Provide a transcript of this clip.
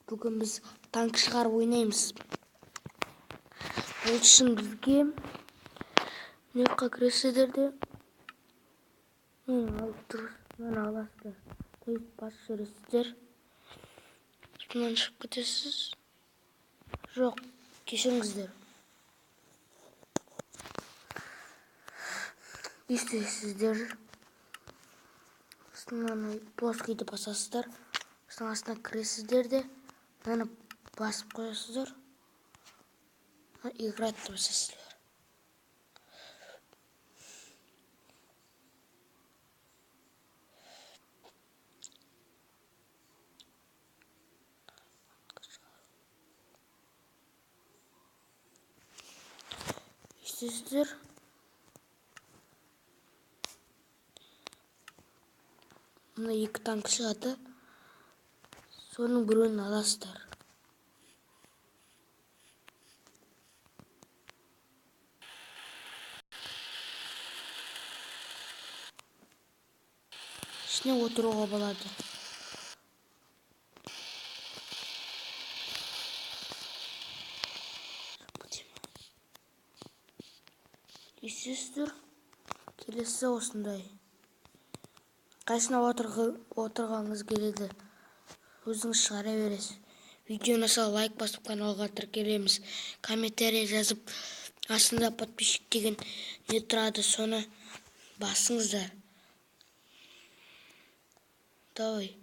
Бүгін біз танк шығарып ойнаймыз. Ол үшін бізге мына кіресіздерде мына аласыздар. Басып жүресіздер. Бұнан шығып кетесіз. Жоқ, кешіріңіздер. Естисіздер. Мынаны плоскийді басасыздар. Астына кіресіздер де мынаны басып қоясыздар. Играть басасыздар. Естисіздер. Мына екі танк шығады. Соның біреуін аласыздар. İçine отыруға болады. Естисіздер. Келесі осындай. Қайсына отырғаныңыз келеді. Өзіңіз шығара бересіз. Видеоны лайк басып каналға тіркелеміз. Комментарий жазып, астында подписчик деген не тұрады, соны басыңыздар. Давай.